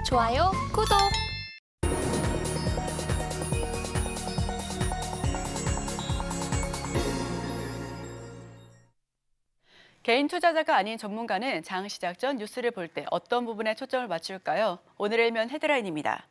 좋아요, 구독. 개인 투자자가 아닌 전문가는 장 시작 전 뉴스를 볼 때 어떤 부분에 초점을 맞출까요? 오늘의 일면 헤드라인입니다.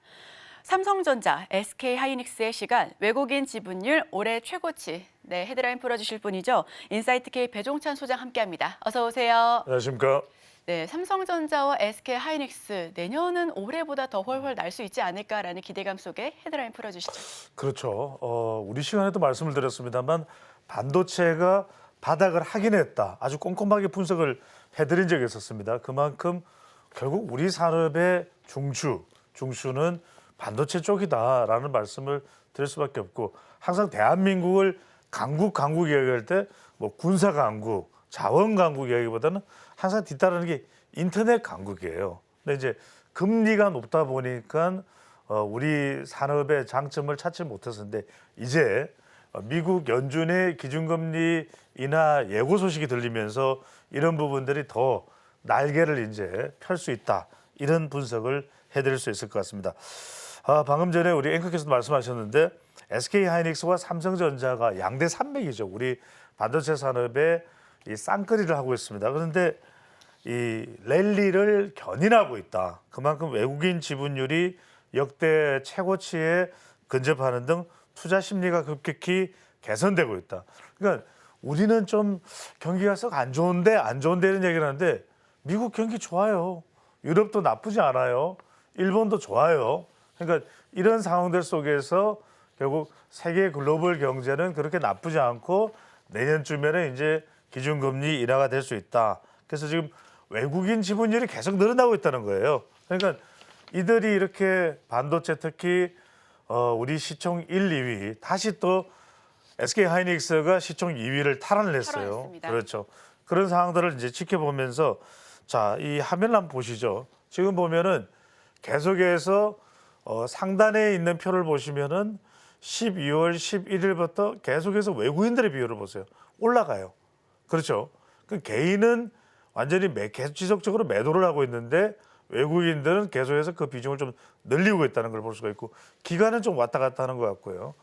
삼성전자, SK하이닉스의 시간, 외국인 지분율 올해 최고치. 네, 헤드라인 풀어주실 분이죠. 인사이트K 배종찬 소장 함께합니다. 어서 오세요. 안녕하십니까. 네, 삼성전자와 SK하이닉스 내년은 올해보다 더 훨훨 날 수 있지 않을까라는 기대감 속에 헤드라인 풀어주시죠. 그렇죠. 우리 시간에도 말씀을 드렸습니다만 반도체가 바닥을 하긴 했다. 아주 꼼꼼하게 분석을 해드린 적이 있었습니다. 그만큼 결국 우리 산업의 중추는 반도체 쪽이다라는 말씀을 드릴 수밖에 없고, 항상 대한민국을 강국 이야기할 때 뭐 군사 강국, 자원 강국 이야기보다는 항상 뒤따르는 게 인터넷 강국이에요. 근데 이제 금리가 높다 보니까 우리 산업의 장점을 찾지 못했었는데, 이제 미국 연준의 기준금리 인하 예고 소식이 들리면서 이런 부분들이 더 날개를 이제 펼 수 있다, 이런 분석을 해드릴 수 있을 것 같습니다. 방금 전에 우리 앵커께서도 말씀하셨는데 SK하이닉스와 삼성전자가 양대 산맥이죠. 우리 반도체 산업의 이 쌍끌이를 하고 있습니다. 그런데 이 랠리를 견인하고 있다. 그만큼 외국인 지분율이 역대 최고치에 근접하는 등 투자 심리가 급격히 개선되고 있다. 그러니까 우리는 좀 경기가 썩 안 좋은데 이런 얘기를 하는데, 미국 경기 좋아요. 유럽도 나쁘지 않아요. 일본도 좋아요. 그러니까 이런 상황들 속에서 결국 세계 글로벌 경제는 그렇게 나쁘지 않고 내년쯤에는 이제 기준금리 인하가 될 수 있다. 그래서 지금 외국인 지분율이 계속 늘어나고 있다는 거예요. 그러니까 이들이 이렇게 반도체 특히 우리 시총 1, 2위, 다시 또 SK하이닉스가 시총 2위를 탈환을 했어요. 탈환했습니다. 그렇죠. 그런 상황들을 이제 지켜보면서, 자, 이 화면을 한번 보시죠. 지금 보면은 계속해서 상단에 있는 표를 보시면은 12월 11일부터 계속해서 외국인들의 비율을 보세요. 올라가요. 그렇죠. 그 개인은 완전히 계속 지속적으로 매도를 하고 있는데, 외국인들은 계속해서 그 비중을 좀 늘리고 있다는 걸 볼 수가 있고, 기간은 좀 왔다 갔다 하는 것 같고요.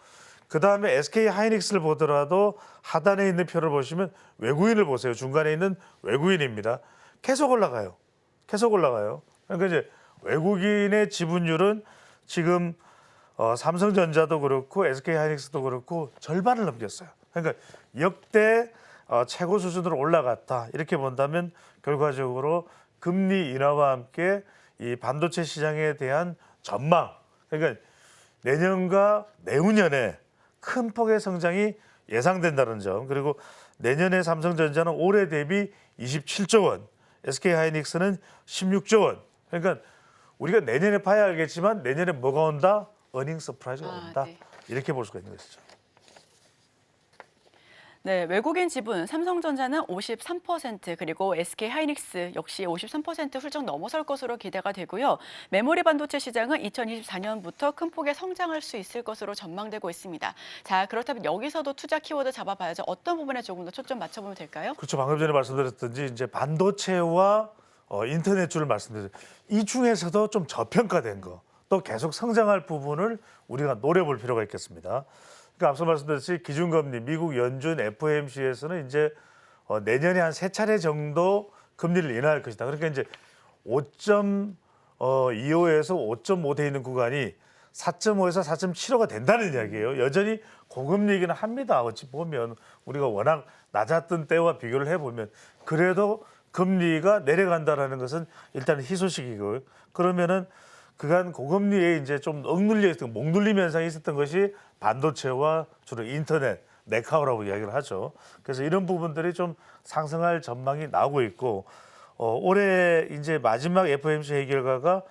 그다음에 SK하이닉스를 보더라도 하단에 있는 표를 보시면 외국인을 보세요. 중간에 있는 외국인입니다. 계속 올라가요. 그러니까 이제 외국인의 지분율은 지금 삼성전자도 그렇고 SK하이닉스도 그렇고 절반을 넘겼어요. 그러니까 역대 최고 수준으로 올라갔다, 이렇게 본다면 결과적으로 금리 인하와 함께 이 반도체 시장에 대한 전망, 그러니까 내년과 내후년에 큰 폭의 성장이 예상된다는 점, 그리고 내년에 삼성전자는 올해 대비 27조 원, SK하이닉스는 16조 원. 그러니까 우리가 내년에 봐야 알겠지만 내년에 뭐가 온다? 어닝 서프라이즈가 온다. 네. 이렇게 볼 수가 있는 것이죠. 네, 외국인 지분 삼성전자는 53%, 그리고 SK하이닉스 역시 53% 훌쩍 넘어설 것으로 기대가 되고요. 메모리 반도체 시장은 2024년부터 큰 폭의 성장할 수 있을 것으로 전망되고 있습니다. 자, 그렇다면 여기서도 투자 키워드 잡아봐야죠. 어떤 부분에 조금 더 초점 맞춰보면 될까요? 그렇죠. 방금 전에 말씀드렸던지 이제 반도체와 인터넷주를 말씀드렸죠. 이 중에서도 좀 저평가된 거, 또 계속 성장할 부분을 우리가 노려볼 필요가 있겠습니다. 그러니까 앞서 말씀드렸듯이 기준금리, 미국 연준 FOMC에서는 이제 내년에 한 3차례 정도 금리를 인하할 것이다. 그러니까 이제 5.25에서 5.5 돼 있는 구간이 4.5에서 4.75가 된다는 이야기예요. 여전히 고금리이기는 합니다. 어찌 보면 우리가 워낙 낮았던 때와 비교를 해보면, 그래도 금리가 내려간다라는 것은 일단 희소식이고요. 그러면은 그간 고금리에 이제 좀 억눌려 있던, 목눌림 현상이 있었던 것이 반도체와 주로 인터넷, 네카오라고 이야기를 하죠. 그래서 이런 부분들이 좀 상승할 전망이 나오고 있고, 올해 이제 마지막 FOMC 회의 결과가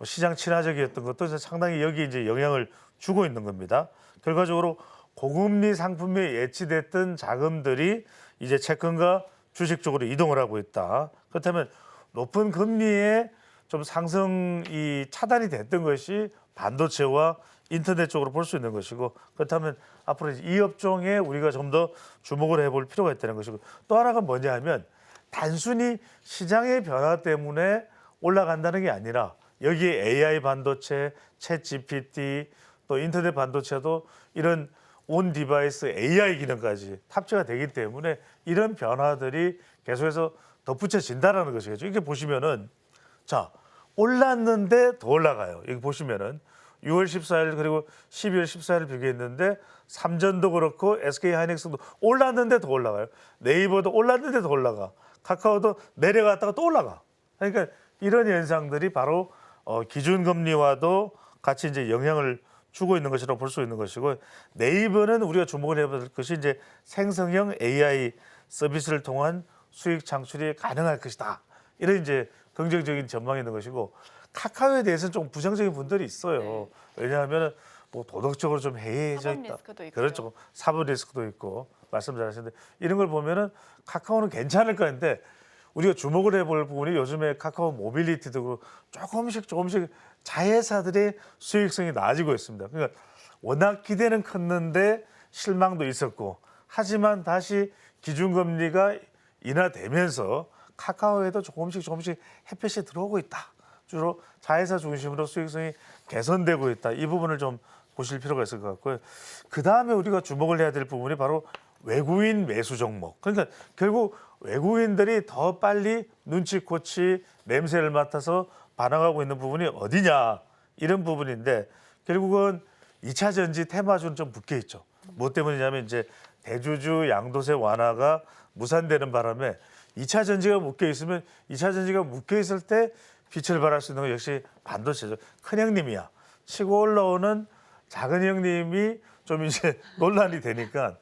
시장 친화적이었던 것도 상당히 여기 이제 영향을 주고 있는 겁니다. 결과적으로 고금리 상품에 예치됐던 자금들이 이제 채권과 주식 쪽으로 이동을 하고 있다. 그렇다면 높은 금리에 좀 상승이 차단이 됐던 것이 반도체와 인터넷 쪽으로 볼 수 있는 것이고, 그렇다면 앞으로 이 업종에 우리가 좀 더 주목을 해볼 필요가 있다는 것이고, 또 하나가 뭐냐 하면 단순히 시장의 변화 때문에 올라간다는 게 아니라 여기에 AI 반도체, 챗 GPT, 또 인터넷 반도체도 이런 온 디바이스 AI 기능까지 탑재가 되기 때문에 이런 변화들이 계속해서 덧붙여진다라는 것이겠죠. 이렇게 보시면은 자 올랐는데 더 올라가요. 여기 보시면은 6월 14일 그리고 12월 14일 비교했는데 삼전도 그렇고 SK 하이닉스도 올랐는데 더 올라가요. 네이버도 올랐는데 더 올라가. 카카오도 내려갔다가 또 올라가. 그러니까 이런 현상들이 바로 기준금리와도 같이 이제 영향을 주고 있는 것이라고 볼 수 있는 것이고 네이버는 우리가 주목을 해야 될 것이 이제 생성형 AI 서비스를 통한 수익 창출이 가능할 것이다. 이런 이제 긍정적인 전망이 있는 것이고 카카오에 대해서는 좀 부정적인 분들이 있어요. 왜냐하면 뭐 도덕적으로 좀 해이해져 사법 있다. 리스크도 있고요. 그렇죠. 사법 리스크도 있고 말씀 잘하셨는데 이런 걸 보면은 카카오는 괜찮을 거인데 우리가 주목을 해볼 부분이 요즘에 카카오 모빌리티도 그렇고 조금씩 자회사들의 수익성이 나아지고 있습니다. 그러니까 워낙 기대는 컸는데 실망도 있었고 하지만 다시 기준금리가 인하되면서 카카오에도 조금씩 햇볕이 들어오고 있다. 주로 자회사 중심으로 수익성이 개선되고 있다. 이 부분을 좀 보실 필요가 있을 것 같고요. 그다음에 우리가 주목을 해야 될 부분이 바로 외국인 매수 종목. 그러니까 결국 외국인들이 더 빨리 눈치코치 냄새를 맡아서 반응하고 있는 부분이 어디냐 이런 부분인데 결국은 2차 전지 테마주는 좀 묶여 있죠. 뭐 때문이냐면 이제 대주주 양도세 완화가 무산되는 바람에 2차 전지가 묶여 있으면 2차 전지가 묶여 있을 때 빛을 발할 수 있는 건 역시 반도체죠. 큰 형님이야. 치고 올라오는 작은 형님이 좀 이제 논란이 되니까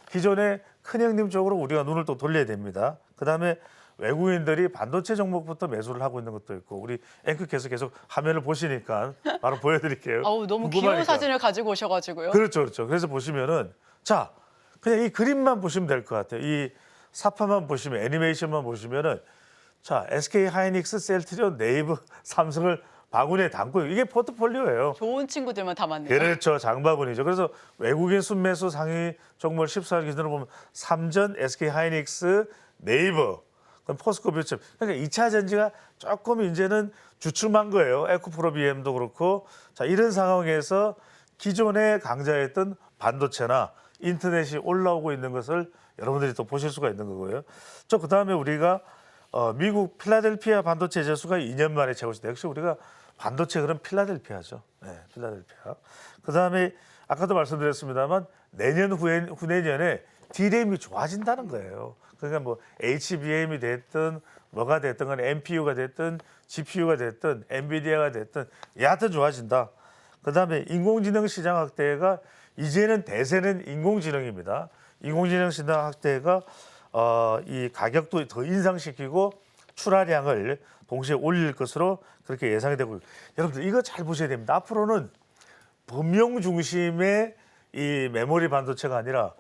기존의 큰 형님 쪽으로 우리가 눈을 또 돌려야 됩니다. 그다음에 외국인들이 반도체 종목부터 매수를 하고 있는 것도 있고 우리 앵커께서 계속 화면을 보시니까 바로 보여드릴게요. 아우 너무 궁금하니까. 귀여운 사진을 가지고 오셔가지고요. 그렇죠. 그래서 보시면은 자 그냥 이 그림만 보시면 될 것 같아요. 이 사파만 보시면 애니메이션만 보시면은 자 SK 하이닉스, 셀트리온, 네이버, 삼성을 바구니에 담고 이게 포트폴리오예요. 좋은 친구들만 담았네요. 그렇죠. 장바구니죠. 그래서 외국인 순매수 상위 종목 14일 기준으로 보면 삼전, SK 하이닉스, 네이버, 그럼 포스코 뷰츠. 그러니까 2차 전지가 조금 이제는 주춤한 거예요. 에코프로 BM도 그렇고. 자, 이런 상황에서 기존에 강자였던 반도체나 인터넷이 올라오고 있는 것을 여러분들이 또 보실 수가 있는 거고요. 저 그다음에 우리가 미국 필라델피아 반도체 지수가 2년 만에 최고치다. 역시 우리가 반도체 그럼 필라델피아죠. 네, 필라델피아. 그다음에 아까도 말씀드렸습니다만 내년 후내년에 D램이 좋아진다는 거예요. 그러니까 뭐 HBM이 됐든 뭐가 됐든 간에 NPU가 됐든 GPU가 됐든 엔비디아가 됐든 여하튼 좋아진다. 그다음에 인공지능 시장 확대가 이제는 대세는 인공지능입니다. 인공지능 시장 확대가 이 가격도 더 인상시키고 출하량을 동시에 올릴 것으로 그렇게 예상이 되고 여러분들 이거 잘 보셔야 됩니다. 앞으로는 범용 중심의 이 메모리 반도체가 아니라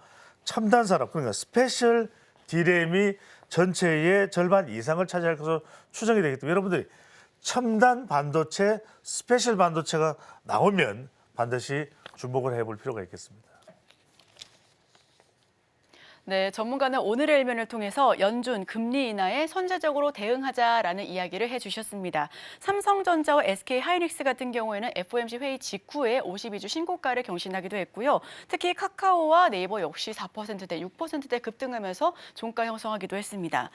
첨단 산업 그러니까 스페셜 D램이 전체의 절반 이상을 차지할 것으로 추정이 되기 때문에 여러분들이 첨단 반도체, 스페셜 반도체가 나오면 반드시 주목을 해볼 필요가 있겠습니다. 네, 전문가는 오늘의 일면을 통해서 연준 금리 인하에 선제적으로 대응하자라는 이야기를 해주셨습니다. 삼성전자와 SK 하이닉스 같은 경우에는 FOMC 회의 직후에 52주 신고가를 경신하기도 했고요. 특히 카카오와 네이버 역시 4%대, 6%대 급등하면서 종가 형성하기도 했습니다.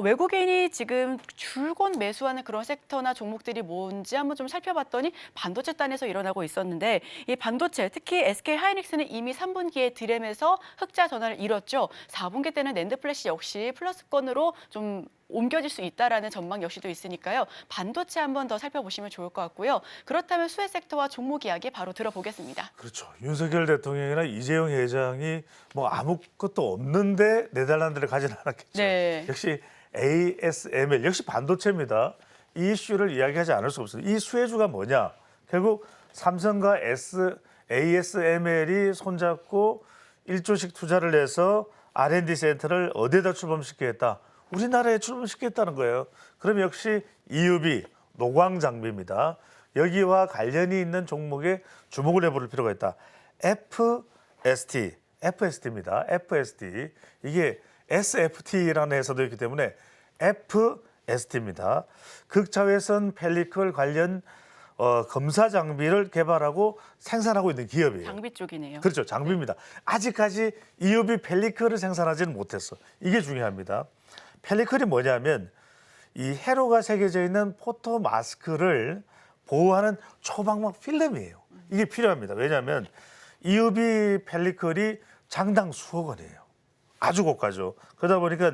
외국인이 지금 줄곧 매수하는 그런 섹터나 종목들이 뭔지 한번 좀 살펴봤더니 반도체 단에서 일어나고 있었는데 이 반도체, 특히 SK 하이닉스는 이미 3분기에 드램에서 흑자 전환을 이뤘죠. 4분기 때는 낸드 플래시 역시 플러스권으로 좀 옮겨질 수 있다라는 전망 역시도 있으니까요. 반도체 한번 더 살펴보시면 좋을 것 같고요. 그렇다면 수혜 섹터와 종목 이야기 바로 들어보겠습니다. 그렇죠. 윤석열 대통령이나 이재용 회장이 뭐 아무것도 없는데 네덜란드를 가진 않았겠죠. 네. 역시 ASML 역시 반도체입니다. 이 이슈를 이야기하지 않을 수 없습니다. 이 수혜주가 뭐냐? 결국 삼성과 ASML이 손잡고 1조씩 투자를 해서 R&D 센터를 어디에다 출범시키겠다? 우리나라에 출범시키겠다는 거예요. 그럼 역시 EUV, 노광 장비입니다. 여기와 관련이 있는 종목에 주목을 해볼 필요가 있다. FST입니다. FST. 이게 SFT라는 회사도 있기 때문에 FST입니다. 극자외선 펠리클 관련 검사 장비를 개발하고 생산하고 있는 기업이에요. 장비 쪽이네요. 그렇죠. 장비입니다. 아직까지 EUV 펠리클을 생산하지는 못했어. 이게 중요합니다. 펠리클이 뭐냐면 이 회로가 새겨져 있는 포토 마스크를 보호하는 초방막 필름이에요. 이게 필요합니다. 왜냐하면 EUV 펠리클이 장당 수억 원이에요. 아주 고가죠. 그러다 보니까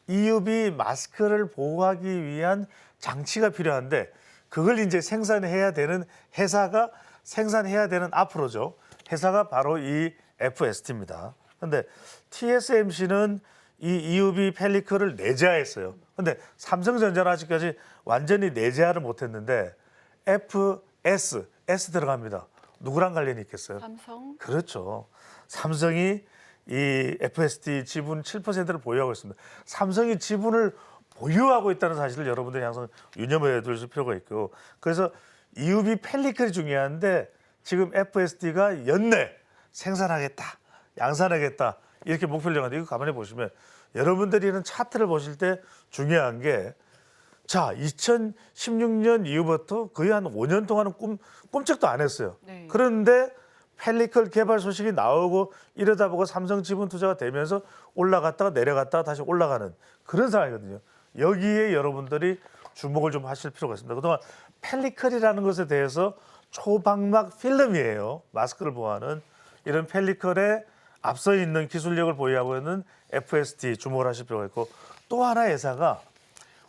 EUV 마스크를 보호하기 위한 장치가 필요한데 그걸 이제 생산해야 되는 회사가 생산해야 되는 앞으로죠. 회사가 바로 이 FST입니다. 그런데 TSMC는 이 EUV 펠리클을 내재화했어요. 그런데 삼성전자는 아직까지 완전히 내재화를 못했는데 S 들어갑니다. 누구랑 관련이 있겠어요? 삼성. 그렇죠. 삼성이 이 FST 지분 7%를 보유하고 있습니다. 삼성이 지분을 보유하고 있다는 사실을 여러분들이 항상 유념해 두실 필요가 있고 그래서 EUV 펠리클이 중요한데 지금 FST가 연내 생산하겠다, 양산하겠다 이렇게 목표를 정하는데 이거 가만히 보시면 여러분들이 이런 차트를 보실 때 중요한 게 자, 2016년 이후부터 거의 한 5년 동안은 꼼짝도 안 했어요. 네. 그런데 펠리클 개발 소식이 나오고 이러다 보고 삼성 지분 투자가 되면서 올라갔다가 내려갔다가 다시 올라가는 그런 상황이거든요. 여기에 여러분들이 주목을 좀 하실 필요가 있습니다. 그동안 펠리클이라는 것에 대해서 초방막 필름이에요. 마스크를 보호하는 이런 펠리클에 앞서 있는 기술력을 보유하고 있는 FST 주목을 하실 필요가 있고 또 하나의 회사가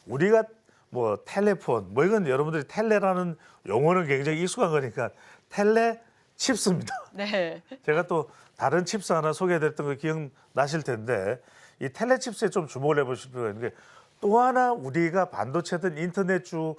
우리가 뭐 텔레폰 뭐 이건 여러분들이 텔레라는 용어는 굉장히 익숙한 거니까 텔레 칩스입니다. 네. 제가 또 다른 칩스 하나 소개해드렸던 거 기억나실 텐데 이 텔레 칩스에 좀 주목을 해보실 필요가 있는 게 또 하나 우리가 반도체든 인터넷주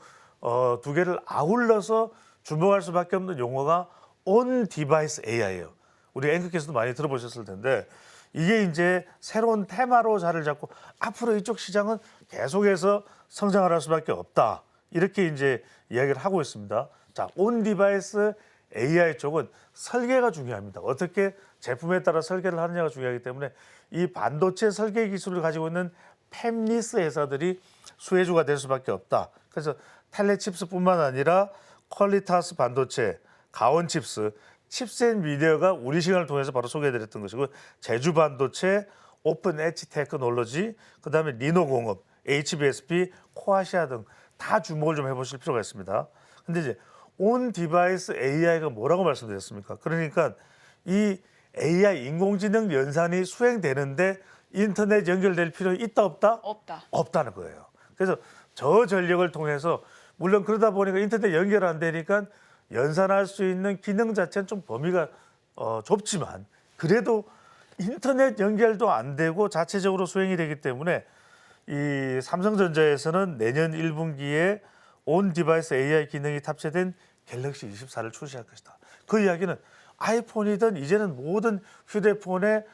두 개를 아울러서 주목할 수밖에 없는 용어가 온 디바이스 AI예요. 우리 앵커께서도 많이 들어보셨을 텐데 이게 이제 새로운 테마로 자리를 잡고 앞으로 이쪽 시장은 계속해서 성장을 할 수밖에 없다. 이렇게 이제 이야기를 하고 있습니다. 자, 온 디바이스 AI 쪽은 설계가 중요합니다. 어떻게 제품에 따라 설계를 하느냐가 중요하기 때문에 이 반도체 설계 기술을 가지고 있는 팹리스 회사들이 수혜주가 될 수밖에 없다. 그래서 텔레칩스뿐만 아니라 퀄리타스 반도체, 가온칩스, 칩셋미디어가 우리 시간을 통해서 바로 소개해드렸던 것이고 제주 반도체, 오픈 엣지 테크놀로지, 그다음에 리노공업, HBSP, 코아시아 등 다 주목을 좀 해보실 필요가 있습니다. 근데 이제 온 디바이스 AI가 뭐라고 말씀드렸습니까? 그러니까 이 AI 인공지능 연산이 수행되는데 인터넷 연결될 필요 있다 없다? 없다. 없다는 거예요. 그래서 저 전력을 통해서 물론 그러다 보니까 인터넷 연결 안 되니까 연산할 수 있는 기능 자체는 좀 범위가 좁지만 그래도 인터넷 연결도 안 되고 자체적으로 수행이 되기 때문에 이 삼성전자에서는 내년 1분기에 온 디바이스 AI 기능이 탑재된 갤럭시 24를 출시할 것이다. 그 이야기는 아이폰이든 이제는 모든 휴대폰에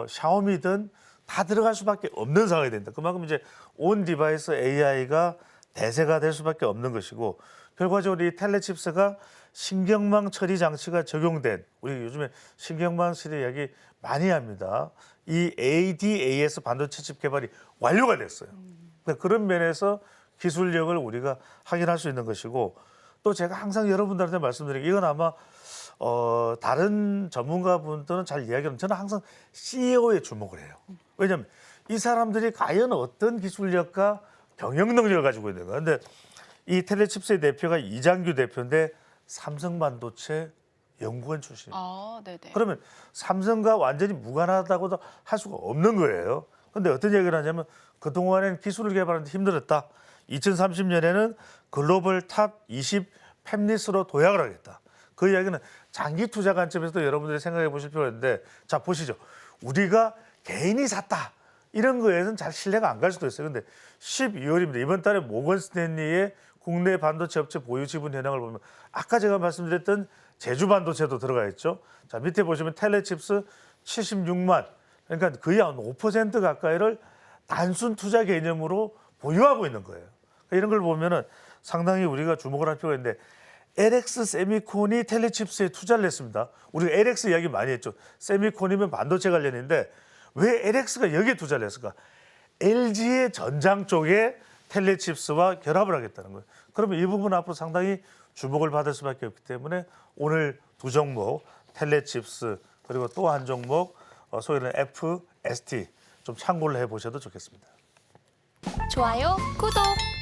샤오미든 다 들어갈 수밖에 없는 상황이 된다. 그만큼 이제 온 디바이스 AI가 대세가 될 수밖에 없는 것이고 결과적으로 이 텔레칩스가 신경망 처리 장치가 적용된 우리 요즘에 신경망 처리 이야기 많이 합니다. 이 ADAS 반도체 칩 개발이 완료가 됐어요. 그러니까 그런 면에서 기술력을 우리가 확인할 수 있는 것이고 또 제가 항상 여러분들한테 말씀드리는 게 이건 아마 다른 전문가분들은 잘 이야기하면 저는 항상 CEO에 주목을 해요. 왜냐하면 이 사람들이 과연 어떤 기술력과 경영 능력을 가지고 있는가. 그런데 이 텔레칩스의 대표가 이장규 대표인데 삼성반도체 연구원 출신입니다. 아, 네네. 그러면 삼성과 완전히 무관하다고도 할 수가 없는 거예요. 그런데 어떤 얘기를 하냐면 그동안엔 기술을 개발하는데 힘들었다. 2030년에는 글로벌 탑 20 팹리스로 도약을 하겠다. 그 이야기는 장기 투자 관점에서도 여러분들이 생각해 보실 필요가 있는데 자 보시죠. 우리가 개인이 샀다. 이런 거에서는 잘 신뢰가 안 갈 수도 있어요. 근데 12월입니다. 이번 달에 모건 스탠리의 국내 반도체 업체 보유 지분 현황을 보면 아까 제가 말씀드렸던 제주 반도체도 들어가 있죠. 자 밑에 보시면 텔레칩스 76만 그러니까 거의 한 5% 가까이를 단순 투자 개념으로 보유하고 있는 거예요. 그러니까 이런 걸 보면은 상당히 우리가 주목을 할 필요가 있는데 LX 세미콘이 텔레칩스에 투자를 했습니다. 우리가 LX 이야기 많이 했죠. 세미콘이면 반도체 관련인데 왜 LX가 여기에 투자를 했을까? LG의 전장 쪽에 텔레칩스와 결합을 하겠다는 거예요. 그러면 이 부분은 앞으로 상당히 주목을 받을 수밖에 없기 때문에 오늘 두 종목 텔레칩스 그리고 또 한 종목 소위 말하는 FST 좀 참고를 해보셔도 좋겠습니다. 좋아요, 구독.